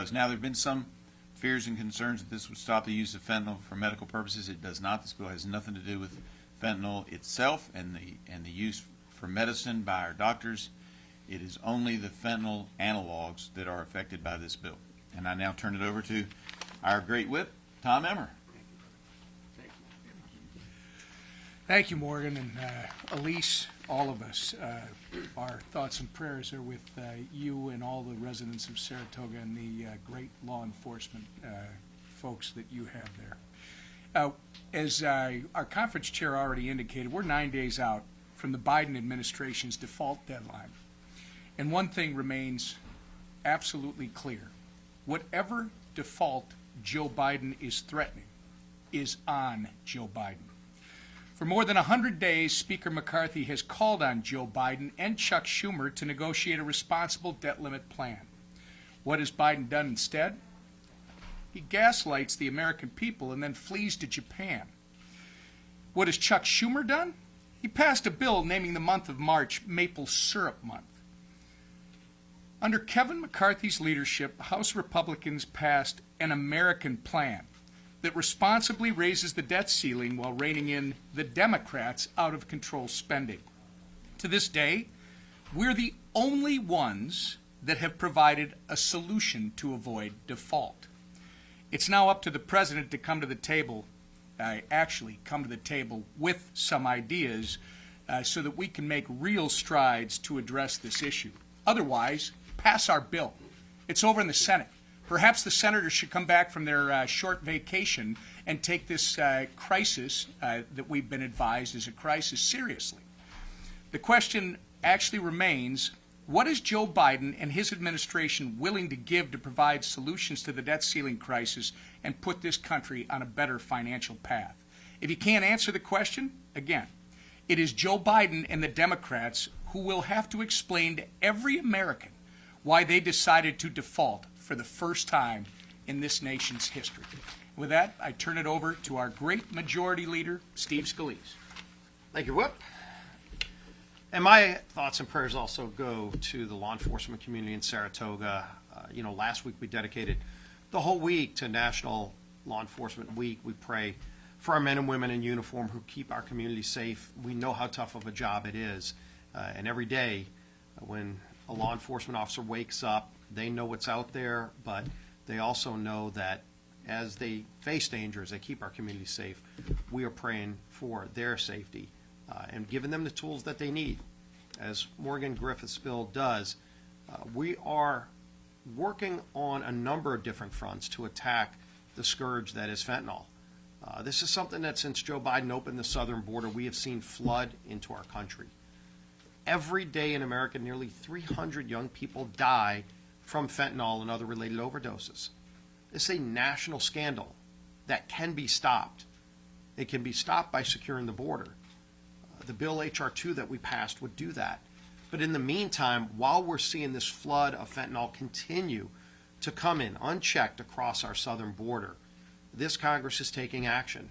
Now, there have been some fears and concerns that this would stop the use of fentanyl for medical purposes. It does not. This bill has nothing to do with fentanyl itself and the use for medicine by our doctors. It is only the fentanyl analogs that are affected by this bill. And I now turn it over to our great whip, Tom Emmer. Thank you, Morgan, and Elise, all of us. Our thoughts and prayers are with you and all the residents of Saratoga and the great law enforcement folks that you have there. As our conference chair already indicated, we're 9 days out from the Biden administration's default deadline. And one thing remains absolutely clear. Whatever default Joe Biden is threatening is on Joe Biden. For more than 100 days, Speaker McCarthy has called on Joe Biden and Chuck Schumer to negotiate a responsible debt limit plan. What has Biden done instead? He gaslights the American people and then flees to Japan. What has Chuck Schumer done? He passed a bill naming the month of March Maple Syrup Month. Under Kevin McCarthy's leadership, House Republicans passed an American plan that responsibly raises the debt ceiling while reining in the Democrats' out-of-control spending. To this day, we're the only ones that have provided a solution to avoid default. It's now up to the president to come to the table, with some ideas so that we can make real strides to address this issue. Otherwise, pass our bill. It's over in the Senate. Perhaps the senators should come back from their short vacation and take this crisis that we've been advised is a crisis seriously. The question actually remains, what is Joe Biden and his administration willing to give to provide solutions to the debt ceiling crisis and put this country on a better financial path? If you can't answer the question, again, it is Joe Biden and the Democrats who will have to explain to every American why they decided to default for the first time in this nation's history. With that, I turn it over to our great majority leader, Steve Scalise. Thank you, Whip. And my thoughts and prayers also go to the law enforcement community in Saratoga. Last week we dedicated the whole week to National Law Enforcement Week. We pray for our men and women in uniform who keep our community safe. We know how tough of a job it is. And every day when a law enforcement officer wakes up, they know what's out there, but they also know that as they face dangers, they keep our community safe. We are praying for their safety and giving them the tools that they need. As Morgan Griffith's bill does, we are working on a number of different fronts to attack the scourge that is fentanyl. This is something that since Joe Biden opened the southern border, we have seen flood into our country. Every day in America, nearly 300 young people die from fentanyl and other related overdoses. This is a national scandal that can be stopped. It can be stopped by securing the border. The bill H.R. 2 that we passed would do that. But in the meantime, while we're seeing this flood of fentanyl continue to come in unchecked across our southern border, this Congress is taking action.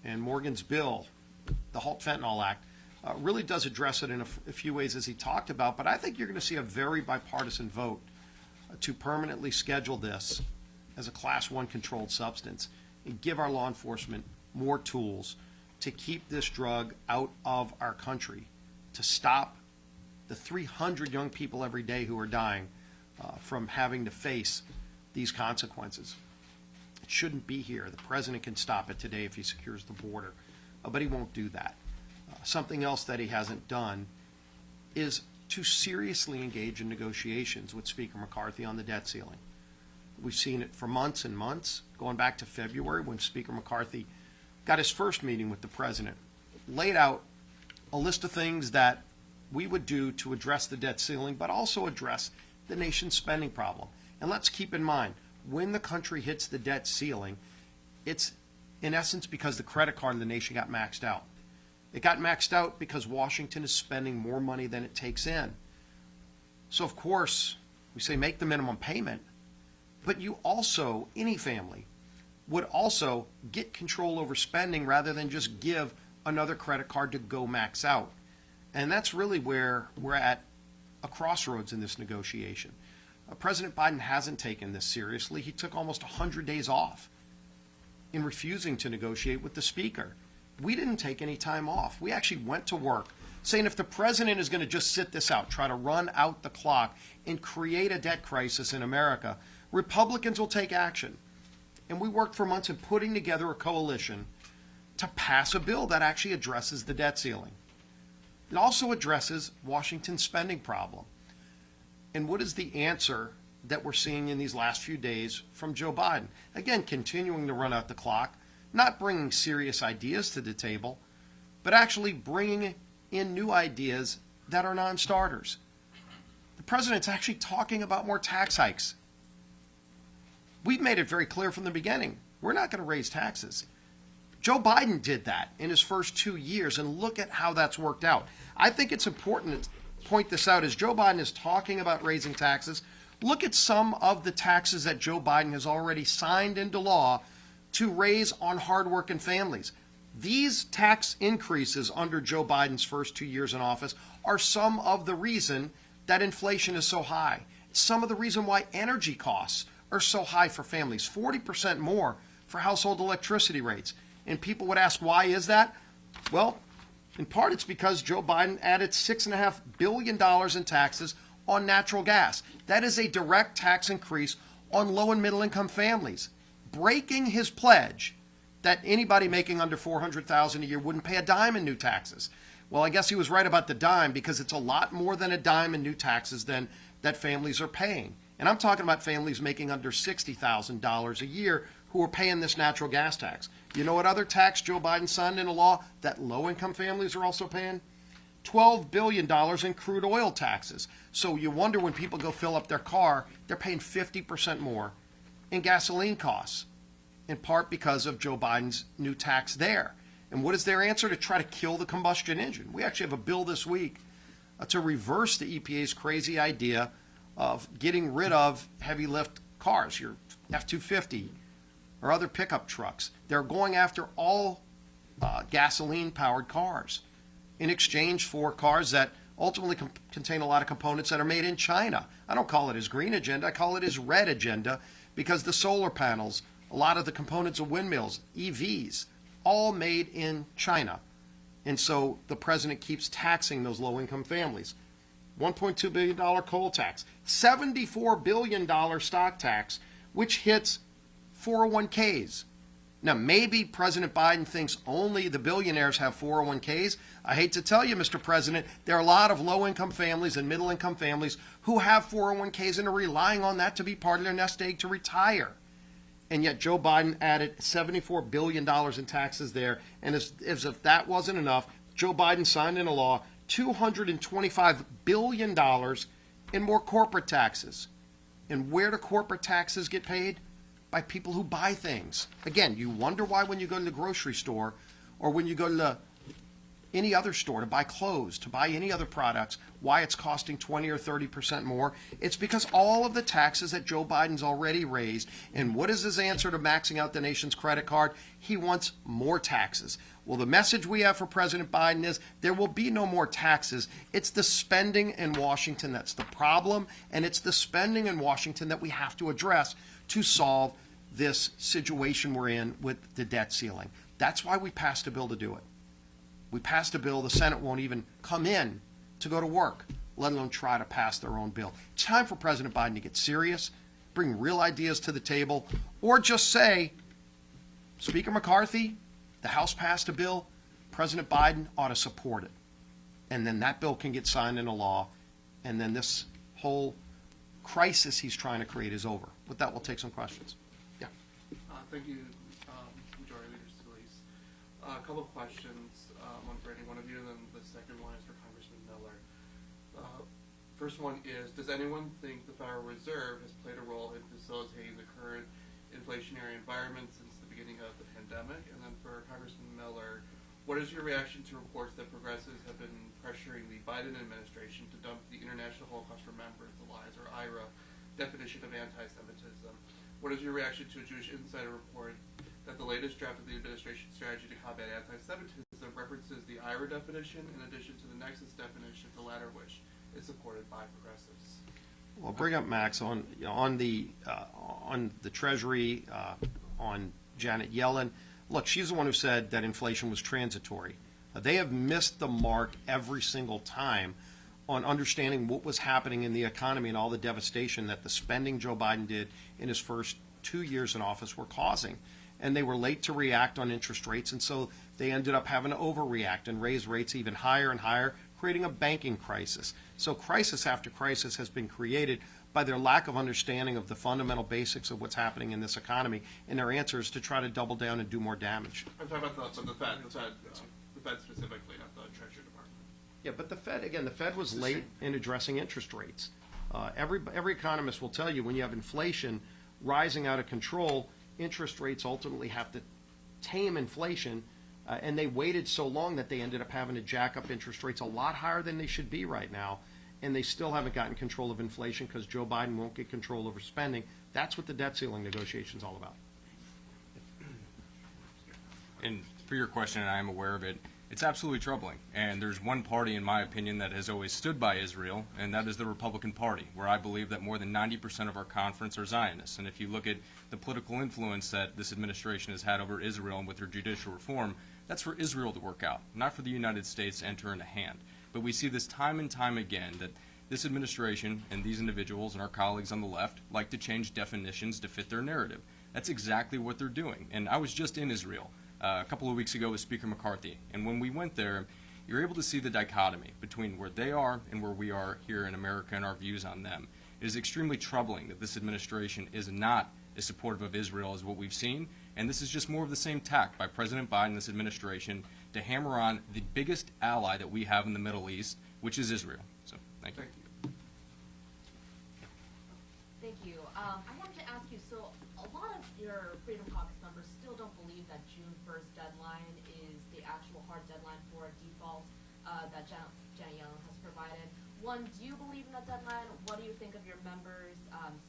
And Morgan's bill, the Halt Fentanyl Act, really does address it in a few ways as he talked about, but I think you're going to see a very bipartisan vote to permanently schedule this as a Class 1 controlled substance and give our law enforcement more tools to keep this drug out of our country, to stop the 300 young people every day who are dying from having to face these consequences. It shouldn't be here. The president can stop it today if he secures the border, but he won't do that. Something else that he hasn't done is to seriously engage in negotiations with Speaker McCarthy on the debt ceiling. We've seen it for months and months, going back to February when Speaker McCarthy got his first meeting with the president, laid out a list of things that we would do to address the debt ceiling, but also address the nation's spending problem. And let's keep in mind, when the country hits the debt ceiling, it's in essence because the credit card in the nation got maxed out. It got maxed out because Washington is spending more money than it takes in. So, of course, we say make the minimum payment, but you also, any family, would also get control over spending rather than just give another credit card to go max out. And that's really where we're at a crossroads in this negotiation. President Biden hasn't taken this seriously. He took almost 100 days off in refusing to negotiate with the Speaker. We didn't take any time off. We actually went to work saying if the president is going to just sit this out, try to run out the clock and create a debt crisis in America, Republicans will take action. And we worked for months in putting together a coalition to pass a bill that actually addresses the debt ceiling. It also addresses Washington's spending problem. And what is the answer that we're seeing in these last few days from Joe Biden? Again, continuing to run out the clock, not bringing serious ideas to the table, but actually bringing in new ideas that are non-starters. The president's actually talking about more tax hikes. We've made it very clear from the beginning, we're not going to raise taxes. Joe Biden did that in his first 2 years, and look at how that's worked out. I think it's important to point this out as Joe Biden is talking about raising taxes. Look at some of the taxes that Joe Biden has already signed into law to raise on hardworking families. These tax increases under Joe Biden's first 2 years in office are some of the reason that inflation is so high. Some of the reason why energy costs are so high for families, 40% more for household electricity rates. And people would ask, why is that? Well, in part it's because Joe Biden added $6.5 billion in taxes on natural gas. That is a direct tax increase on low and middle income families, breaking his pledge that anybody making under $400,000 a year wouldn't pay a dime in new taxes. Well, I guess he was right about the dime, because it's a lot more than a dime in new taxes than that families are paying. And I'm talking about families making under $60,000 a year who are paying this natural gas tax. You know what other tax Joe Biden signed into law that low-income families are also paying? $12 billion in crude oil taxes. So you wonder when people go fill up their car, they're paying 50% more in gasoline costs, in part because of Joe Biden's new tax there. And what is their answer? To try to kill the combustion engine. We actually have a bill this week to reverse the EPA's crazy idea of getting rid of heavy lift cars, your F-250 or other pickup trucks. They're going after all gasoline-powered cars in exchange for cars that ultimately contain a lot of components that are made in China. I don't call it his green agenda, I call it his red agenda, because the solar panels, a lot of the components of windmills, EVs, all made in China. And so the president keeps taxing those low-income families. $1.2 billion coal tax, $74 billion stock tax, which hits 401ks. Now, maybe President Biden thinks only the billionaires have 401ks. I hate to tell you, Mr. President, there are a lot of low-income families and middle-income families who have 401ks and are relying on that to be part of their nest egg to retire. And yet Joe Biden added $74 billion in taxes there. And as if that wasn't enough, Joe Biden signed into law $225 billion in more corporate taxes. And where do corporate taxes get paid? By people who buy things. Again, you wonder why when you go to the grocery store or when you go to any other store to buy clothes, to buy any other products, why it's costing 20 or 30% more. It's because all of the taxes that Joe Biden's already raised. And what is his answer to maxing out the nation's credit card? He wants more taxes. Well, the message we have for President Biden is there will be no more taxes. It's the spending in Washington that's the problem, and it's the spending in Washington that we have to address to solve this situation we're in with the debt ceiling. That's why we passed a bill to do it. We passed a bill, the Senate won't even come in to go to work, let alone try to pass their own bill. It's time for President Biden to get serious, bring real ideas to the table, or just say, Speaker McCarthy, the House passed a bill, President Biden ought to support it. And then that bill can get signed into law, and then this whole crisis he's trying to create is over. With that, we'll take some questions. Yeah. Thank you, Majority Leader Scalise. A couple of questions, one for any one of you, and then the second one is for Congressman Miller. First one is, does anyone think the Federal Reserve has played a role in facilitating the current inflationary environment since the beginning of the pandemic? And then for Congressman Miller, what is your reaction to reports that progressives have been pressuring the Biden administration to dump the International Holocaust Remembrance Alliance, or IRA, definition of anti-Semitism? What is your reaction to a Jewish Insider report that the latest draft of the administration's strategy to combat anti-Semitism references the IRA definition in addition to the Nexus definition, the latter which is supported by progressives? Well, bring up Max on, on the Treasury, on Janet Yellen. Look, she's the one who said that inflation was transitory. They have missed the mark every single time on understanding what was happening in the economy and all the devastation that the spending Joe Biden did in his first 2 years in office were causing. And they were late to react on interest rates, and so they ended up having to overreact and raise rates even higher and higher, creating a banking crisis. So crisis after crisis has been created by their lack of understanding of the fundamental basics of what's happening in this economy, and their answer is to try to double down and do more damage. I'm talking about the Fed specifically, not the Treasury Department. Yeah, but the Fed was late in addressing interest rates. Every economist will tell you when you have inflation rising out of control, interest rates ultimately have to tame inflation, and they waited so long that they ended up having to jack up interest rates a lot higher than they should be right now, and they still haven't gotten control of inflation because Joe Biden won't get control over spending. That's what the debt ceiling negotiation is all about. And for your question, and I am aware of it, it's absolutely troubling. And there's one party, in my opinion, that has always stood by Israel, and that is the Republican Party, where I believe that more than 90% of our conference are Zionists. And if you look at the political influence that this administration has had over Israel and with their judicial reform, that's for Israel to work out, not for the United States to enter into hand. But we see this time and time again, that this administration and these individuals and our colleagues on the left like to change definitions to fit their narrative. That's exactly what they're doing. And I was just in Israel a couple of weeks ago with Speaker McCarthy, and when we went there, you're able to see the dichotomy between where they are and where we are here in America and our views on them. It is extremely troubling that this administration is not as supportive of Israel as what we've seen, and this is just more of the same tack by President Biden and this administration to hammer on the biggest ally that we have in the Middle East, which is Israel. So, thank you. Thank you. I wanted to ask you, so a lot of your Freedom Caucus members still don't believe that June 1st deadline is the actual hard deadline for a default that Janet Yellen has provided. One, do you believe in that deadline? What do you think of your members'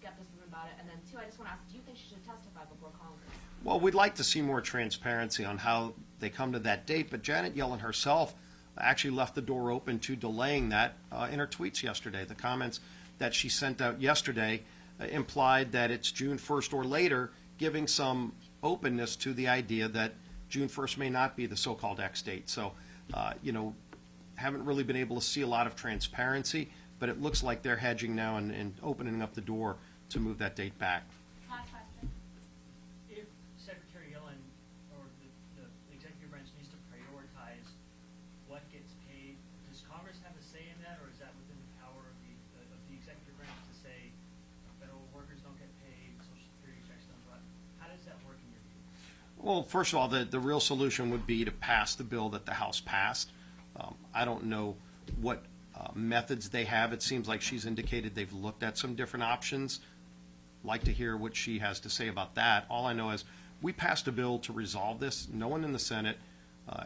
skepticism about it? And then two, I just want to ask, do you think she should testify before Congress? Well, we'd like to see more transparency on how they come to that date, but Janet Yellen herself actually left the door open to delaying that in her tweets yesterday. The comments that she sent out yesterday implied that it's June 1st or later, giving some openness to the idea that June 1st may not be the so-called X date. So, haven't really been able to see a lot of transparency, but it looks like they're hedging now and opening up the door to move that date back. Last question. If Secretary Yellen or the executive branch needs to prioritize what gets paid, does Congress have a say in that, or is that within the power of the executive branch to say federal workers don't get paid, Social Security checks don't go out? How does that work in your view? Well, first of all, the real solution would be to pass the bill that the House passed. I don't know what methods they have. It seems like she's indicated they've looked at some different options. Like to hear what she has to say about that. All I know is we passed a bill to resolve this. No one in the Senate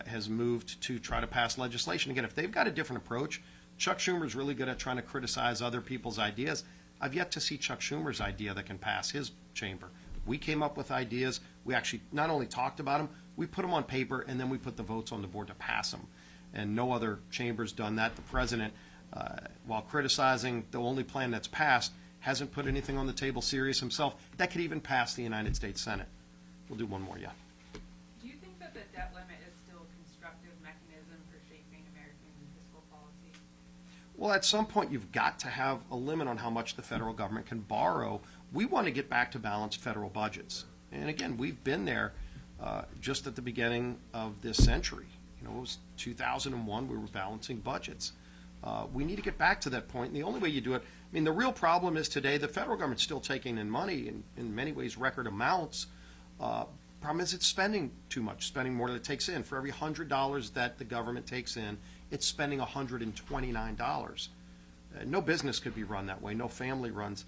has moved to try to pass legislation. Again, if they've got a different approach, Chuck Schumer's really good at trying to criticize other people's ideas. I've yet to see Chuck Schumer's idea that can pass his chamber. We came up with ideas. We actually not only talked about them, we put them on paper, and then we put the votes on the board to pass them. And no other chamber's done that. The president, while criticizing the only plan that's passed, hasn't put anything on the table serious himself that could even pass the United States Senate. We'll do one more, yeah. Do you think that the debt limit is still a constructive mechanism for shaping American fiscal policy? Well, at some point, you've got to have a limit on how much the federal government can borrow. We want to get back to balanced federal budgets. And again, we've been there just at the beginning of this century. You know, it was 2001, we were balancing budgets. We need to get back to that point, and the only way you do it, I mean, the real problem is today the federal government's still taking in money, in many ways record amounts. Problem is it's spending too much, spending more than it takes in. For every $100 that the government takes in, it's spending $129. No business could be run that way. No family runs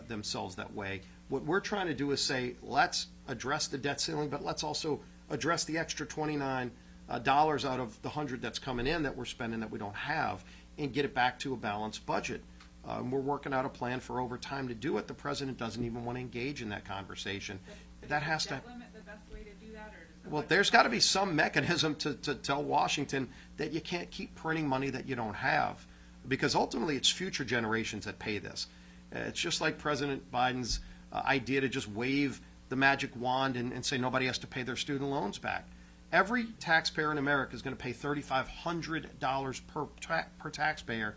themselves that way. What we're trying to do is say, let's address the debt ceiling, but let's also address the extra $29 out of the 100 that's coming in that we're spending that we don't have, and get it back to a balanced budget. We're working out a plan for over time to do it. The president doesn't even want to engage in that conversation. But That is has the to. debt limit the best way to do that, or does the Well, budget there's got to be process- some mechanism to tell Washington that you can't keep printing money that you don't have, because ultimately it's future generations that pay this. It's just like President Biden's idea to just wave the magic wand and say nobody has to pay their student loans back. Every taxpayer in America is going to pay $3,500 per taxpayer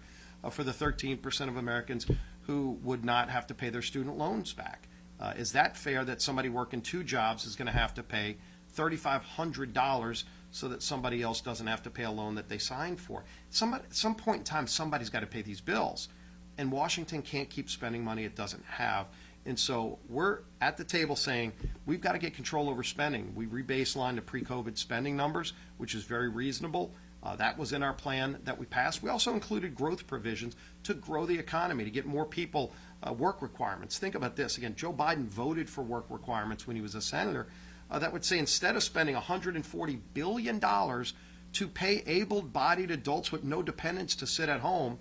for the 13% of Americans who would not have to pay their student loans back. Is that fair that somebody working 2 jobs is going to have to pay $3,500 so that somebody else doesn't have to pay a loan that they signed for? At some point in time, somebody's got to pay these bills. And Washington can't keep spending money it doesn't have. And so we're at the table saying we've got to get control over spending. We rebaselined the pre-COVID spending numbers, which is very reasonable. That was in our plan that we passed. We also included growth provisions to grow the economy, to get more people work requirements. Think about this. Again, Joe Biden voted for work requirements when he was a senator. That would say instead of spending $140 billion to pay able-bodied adults with no dependents to sit at home,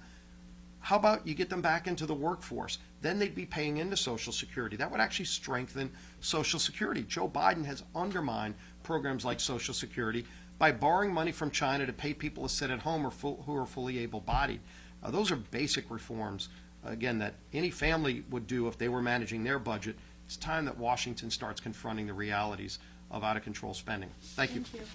how about you get them back into the workforce? Then they'd be paying into Social Security. That would actually strengthen Social Security. Joe Biden has undermined programs like Social Security by borrowing money from China to pay people to sit at home who are fully able-bodied. Those are basic reforms, again, that any family would do if they were managing their budget. It's time that Washington starts confronting the realities of out-of-control spending. Thank you. Thank you.